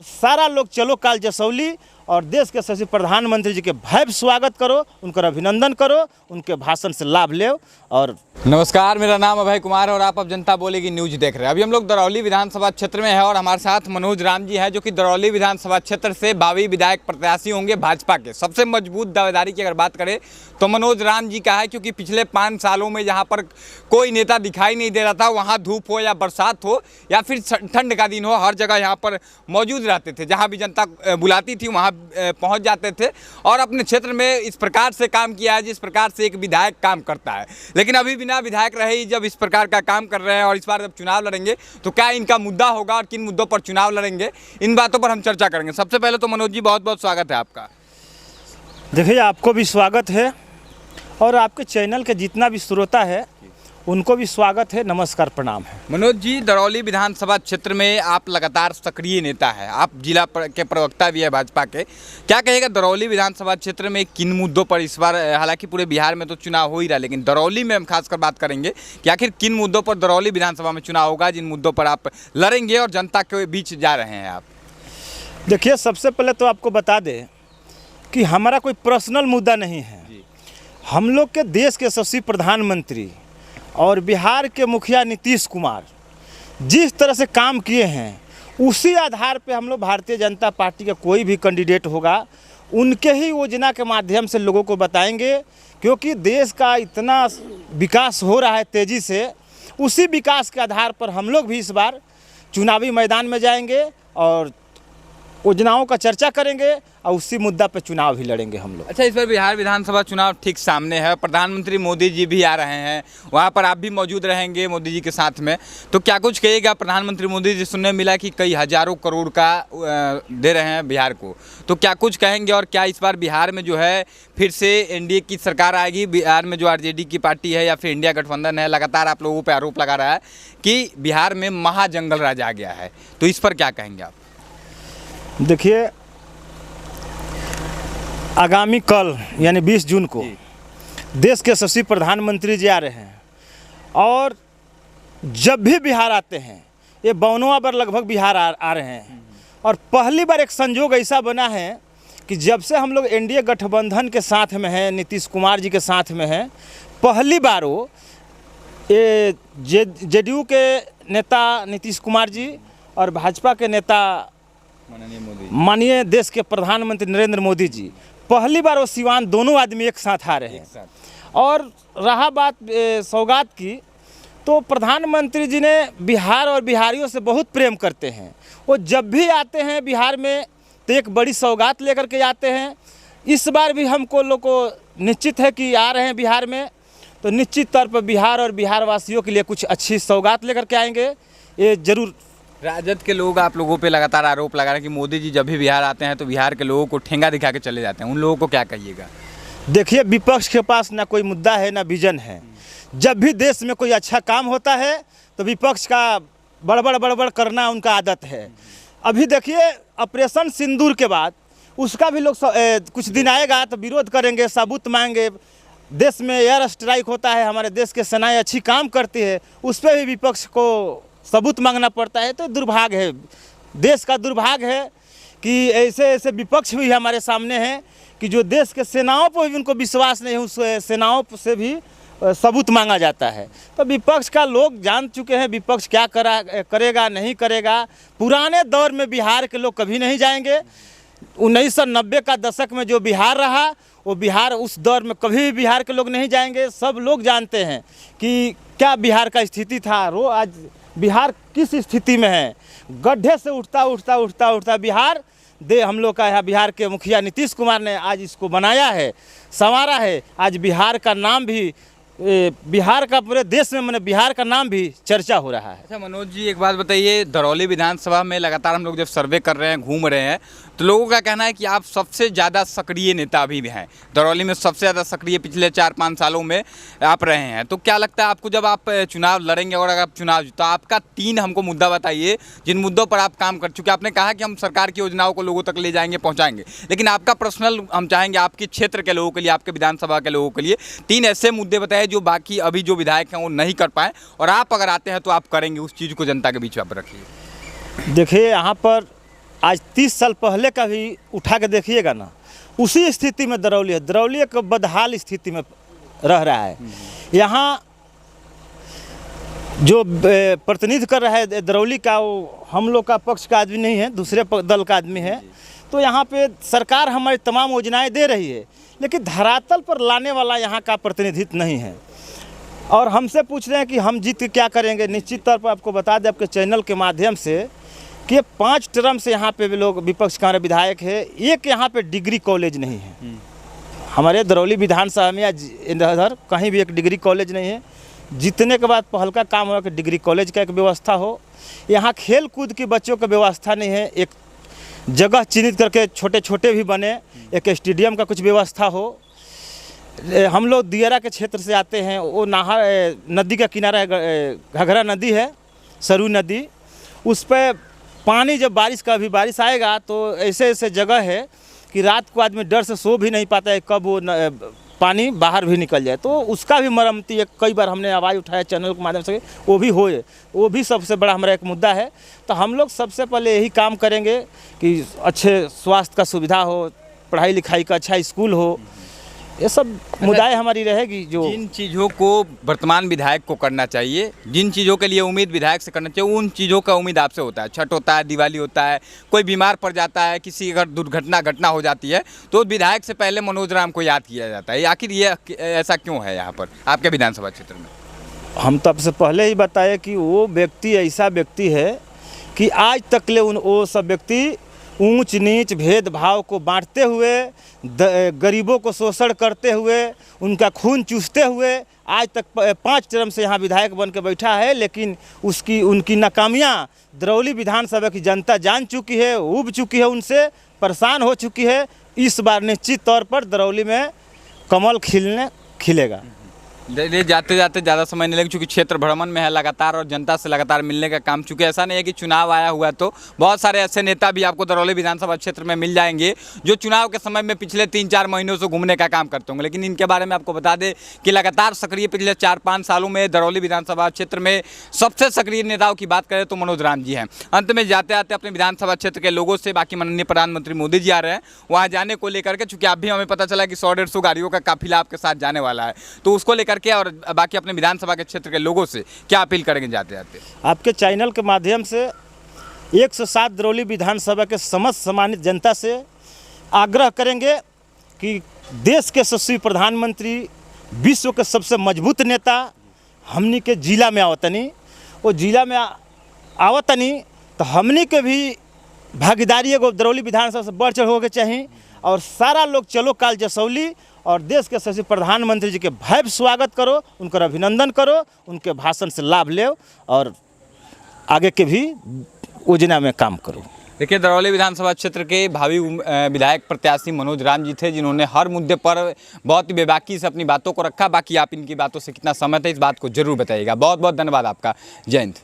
सारा लोग चलो काल जसौली और देश के यशस्वी प्रधानमंत्री जी के भव्य स्वागत करो, उनका अभिनंदन करो, उनके भाषण से लाभ ले। और नमस्कार, मेरा नाम अभय कुमार है और आप अब जनता बोलेगी न्यूज देख रहे हैं। अभी हम लोग दरौली विधानसभा क्षेत्र में हैं और हमारे साथ मनोज राम जी हैं, जो कि दरौली विधानसभा क्षेत्र से भावी विधायक प्रत्याशी होंगे भाजपा के। सबसे मजबूत दावेदारी की अगर बात करें तो मनोज राम जी का है, क्योंकि पिछले 5 सालों में जहाँ पर कोई नेता दिखाई नहीं दे रहा था, वहाँ धूप हो या बरसात हो या फिर ठंड का दिन हो, हर जगह यहाँ पर मौजूद रहते थे। जहाँ भी जनता बुलाती थी वहाँ पहुँच जाते थे और अपने क्षेत्र में इस प्रकार से काम किया है जिस प्रकार से एक विधायक काम करता है। लेकिन अभी बिना विधायक रहे ही जब इस प्रकार का काम कर रहे हैं और इस बार जब चुनाव लड़ेंगे तो क्या इनका मुद्दा होगा और किन मुद्दों पर चुनाव लड़ेंगे, इन बातों पर हम चर्चा करेंगे। सबसे पहले तो मनोज जी बहुत बहुत स्वागत है आपका। देखिए, आपको भी स्वागत है और आपके चैनल के जितना भी श्रोता है उनको भी स्वागत है, नमस्कार, प्रणाम है। मनोज जी, दरौली विधानसभा क्षेत्र में आप लगातार सक्रिय नेता है, आप जिला के प्रवक्ता भी है भाजपा के। क्या कहेगा दरौली विधानसभा क्षेत्र में किन मुद्दों पर इस बार, हालांकि पूरे बिहार में तो चुनाव हो ही रहा है, लेकिन दरौली में हम खासकर बात करेंगे कि आखिर किन मुद्दों पर दरौली विधानसभा में चुनाव होगा, जिन मुद्दों पर आप लड़ेंगे और जनता के बीच जा रहे हैं आप। देखिए, सबसे पहले तो आपको बता दें कि हमारा कोई पर्सनल मुद्दा नहीं है। हम लोग के देश के यशस्वी प्रधानमंत्री और बिहार के मुखिया नीतीश कुमार जिस तरह से काम किए हैं उसी आधार पे हम लोग भारतीय जनता पार्टी का कोई भी कैंडिडेट होगा उनके ही योजना के माध्यम से लोगों को बताएंगे, क्योंकि देश का इतना विकास हो रहा है तेज़ी से। उसी विकास के आधार पर हम लोग भी इस बार चुनावी मैदान में जाएंगे और योजनाओं का चर्चा करेंगे और उसी मुद्दा पर चुनाव भी लड़ेंगे हम लोग। अच्छा, इस बार बिहार विधानसभा चुनाव ठीक सामने है, प्रधानमंत्री मोदी जी भी आ रहे हैं, वहाँ पर आप भी मौजूद रहेंगे मोदी जी के साथ में, तो क्या कुछ कहिएगा? प्रधानमंत्री मोदी जी सुनने मिला कि कई हज़ारों करोड़ का दे रहे हैं बिहार को, तो क्या कुछ कहेंगे? और क्या इस बार बिहार में जो है फिर से एनडीए की सरकार आएगी? बिहार में जो आरजेडी की पार्टी है या फिर इंडिया गठबंधन है, लगातार आप लोगों पर आरोप लगा रहा है कि बिहार में महाजंगल राज आ गया है, तो इस पर क्या कहेंगे आप? देखिए, आगामी कल यानी 20 जून को देश के यशस्वी प्रधानमंत्री जी आ रहे हैं और जब भी बिहार आते हैं, ये 52वां बार लगभग बिहार आ रहे हैं। और पहली बार एक संजोग ऐसा बना है कि जब से हम लोग एनडीए गठबंधन के साथ में हैं, नीतीश कुमार जी के साथ में हैं, पहली बार वो ये जेडीयू के नेता नीतीश कुमार जी और भाजपा के नेता माननीय देश के प्रधानमंत्री नरेंद्र मोदी जी, पहली बार वो सिवान दोनों आदमी एक साथ आ रहे हैं। और रहा बात सौगात की, तो प्रधानमंत्री जी ने बिहार और बिहारियों से बहुत प्रेम करते हैं। वो जब भी आते हैं बिहार में तो एक बड़ी सौगात लेकर के आते हैं। इस बार भी हमको लोग को निश्चित है कि आ रहे हैं बिहार में, तो निश्चित तौर पर बिहार और बिहार वासियों के लिए कुछ अच्छी सौगात लेकर के आएंगे, ये ज़रूर। राजद के लोग आप लोगों पे लगातार आरोप लगा रहे हैं कि मोदी जी जब भी बिहार आते हैं तो बिहार के लोगों को ठेंगा दिखा के चले जाते हैं, उन लोगों को क्या कहिएगा? देखिए, विपक्ष के पास ना कोई मुद्दा है ना विजन है। जब भी देश में कोई अच्छा काम होता है तो विपक्ष का बड़बड़ करना उनका आदत है। अभी देखिए, ऑपरेशन सिंदूर के बाद उसका भी लोग कुछ दिन आएगा तो विरोध करेंगे, सबूत मांगेंगे। देश में एयर स्ट्राइक होता है, हमारे देश के सेनाएँ अच्छी काम करती है, उस पर भी विपक्ष को सबूत मांगना पड़ता है। तो दुर्भाग्य है, देश का दुर्भाग्य है कि ऐसे ऐसे विपक्ष भी हमारे सामने हैं कि जो देश के सेनाओं पर भी उनको विश्वास नहीं है, उस सेनाओं से भी सबूत मांगा जाता है। तो विपक्ष का लोग जान चुके हैं विपक्ष क्या करेगा नहीं करेगा। पुराने दौर में बिहार के लोग कभी नहीं जाएंगे। 1990 का दशक में जो बिहार रहा वो बिहार उस दौर में कभी भी बिहार के लोग नहीं जाएंगे। सब लोग जानते हैं कि क्या बिहार का स्थिति था, आज बिहार किस स्थिति में है। गड्ढे से उठता बिहार हम लोग का यहाँ बिहार के मुखिया नीतीश कुमार ने आज इसको बनाया है, संवारा है। आज बिहार का नाम भी बिहार का पूरे देश में मैंने बिहार का नाम भी चर्चा हो रहा है। अच्छा मनोज जी, एक बात बताइए, दरौली विधानसभा में लगातार हम लोग जब सर्वे कर रहे हैं, घूम रहे हैं, तो लोगों का कहना है कि आप सबसे ज़्यादा सक्रिय नेता अभी भी हैं, दरौली में सबसे ज़्यादा सक्रिय पिछले 4-5 सालों में आप रहे हैं। तो क्या लगता है आपको जब आप चुनाव लड़ेंगे और अगर आप चुनाव, तो आपका 3 हमको मुद्दा बताइए जिन मुद्दों पर आप काम कर चुके। आपने कहा कि हम सरकार की योजनाओं को लोगों तक ले जाएंगे, पहुँचाएंगे, लेकिन आपका पर्सनल हम चाहेंगे आपके क्षेत्र के लोगों के लिए, आपके विधानसभा के लोगों के लिए 3 ऐसे मुद्दे बताइए जो बाकी अभी जो विधायक हैं वो नहीं कर पाए, और आप अगर आते हैं तो आप करेंगे, उस चीज़ को जनता के बीच आप रखिए। देखिए, यहाँ पर आज 30 साल पहले का भी उठा के देखिएगा ना, उसी स्थिति में दरौली है। दरौली एक बदहाल स्थिति में रह रहा है। यहाँ जो प्रतिनिधित्व कर रहा है दरौली का, वो हम लोग का पक्ष का आदमी नहीं है, दूसरे दल का आदमी है। तो यहाँ पे सरकार हमारी तमाम योजनाएं दे रही है, लेकिन धरातल पर लाने वाला यहाँ का प्रतिनिधित्व नहीं है। और हमसे पूछ रहे हैं कि हम जीत के क्या करेंगे। निश्चित तौर पर आपको बता दें आपके चैनल के माध्यम से कि 5 टर्म से यहाँ पे भी लोग विपक्ष का विधायक है, एक यहाँ पे डिग्री कॉलेज नहीं है। हमारे दरौली विधानसभा में या इधर कहीं भी एक डिग्री कॉलेज नहीं है। जीतने के बाद पहल का काम हो कि डिग्री कॉलेज का एक व्यवस्था हो। यहाँ खेल कूद के बच्चों का व्यवस्था नहीं है, एक जगह चिन्हित करके छोटे छोटे भी बने, एक स्टेडियम का कुछ व्यवस्था हो। हम लोग दियरा के क्षेत्र से आते हैं, वो नाहर नदी का किनारा है, घघरा नदी है, सरू नदी। उस पर पानी जब बारिश का भी बारिश आएगा तो ऐसे ऐसे जगह है कि रात को आदमी डर से सो भी नहीं पाता है, कब वो पानी बाहर भी निकल जाए। तो उसका भी मरम्मती है, कई बार हमने आवाज़ उठाया चैनल के माध्यम से, वो भी होए। वो भी सबसे बड़ा हमारा एक मुद्दा है। तो हम लोग सबसे पहले यही काम करेंगे कि अच्छे स्वास्थ्य का सुविधा हो, पढ़ाई लिखाई का अच्छा स्कूल हो, ये सब मुद्दाएं हमारी रहेगी। जो जिन चीज़ों को वर्तमान विधायक को करना चाहिए, जिन चीज़ों के लिए उम्मीद विधायक से करना चाहिए, उन चीज़ों का उम्मीद आपसे होता है। छठ होता है, दिवाली होता है, कोई बीमार पड़ जाता है, किसी अगर दुर्घटना घटना हो जाती है तो विधायक से पहले मनोज राम को याद किया जाता है। आखिर ये ऐसा क्यों है यहाँ पर आपके विधानसभा क्षेत्र में? हम तो आपसे पहले ही बताए कि वो व्यक्ति ऐसा व्यक्ति है कि आज तक ले वो सब व्यक्ति ऊंच नीच भेदभाव को बांटते हुए, गरीबों को शोषण करते हुए, उनका खून चूसते हुए आज तक 5 टर्म से यहाँ विधायक बन के बैठा है। लेकिन उनकी नाकामियाँ दरौली विधानसभा की जनता जान चुकी है, उब चुकी है, उनसे परेशान हो चुकी है। इस बार निश्चित तौर पर दरौली में कमल खिलेगा। जाते जाते ज़्यादा समय नहीं लगेगा, क्योंकि क्षेत्र भ्रमण में है लगातार और जनता से लगातार मिलने का काम। चूँकि ऐसा नहीं है कि चुनाव आया हुआ तो बहुत सारे ऐसे नेता भी आपको दरौली विधानसभा क्षेत्र में मिल जाएंगे जो चुनाव के समय में पिछले 3-4 महीनों से घूमने का काम करते होंगे। लेकिन इनके बारे में आपको बता दें कि लगातार सक्रिय पिछले 4-5 सालों में दरौली विधानसभा क्षेत्र में सबसे सक्रिय नेताओं की बात करें तो मनोज राम जी हैं। अंत में जाते आते अपने विधानसभा क्षेत्र के लोगों से, बाकी माननीय प्रधानमंत्री मोदी जी आ रहे हैं, वहाँ जाने को लेकर के, चूँकि अभी हमें पता चला कि 100-150 गाड़ियों का काफिला आपके साथ जाने वाला है, तो उसको लेकर के और बाकी अपने विधानसभा के क्षेत्र के लोगों से क्या अपील करेंगे जाते जाते? आपके चैनल के माध्यम से 107 दरौली विधानसभा के समस्त सम्मानित जनता से आग्रह करेंगे कि देश के यशस्वी प्रधानमंत्री, विश्व के सबसे मजबूत नेता हमनी के जिला में आवतनी, वो जिला में आवतनी तो हमनी के भी भागीदारी एगो दरौली विधानसभा से बढ़ चढ़ होके चाहिए। और सारा लोग चलो काल जसौली और देश के यशस्वी प्रधानमंत्री जी के भव्य स्वागत करो, उनका अभिनंदन करो, उनके भाषण से लाभ ले और आगे के भी योजना में काम करो। देखिए, दरौली विधानसभा क्षेत्र के भावी विधायक प्रत्याशी मनोज राम जी थे, जिन्होंने हर मुद्दे पर बहुत ही बेबाकी से अपनी बातों को रखा। बाकी आप इनकी बातों से कितना सहमत है, इस बात को जरूर बताइएगा। बहुत बहुत धन्यवाद आपका। जय हिंद।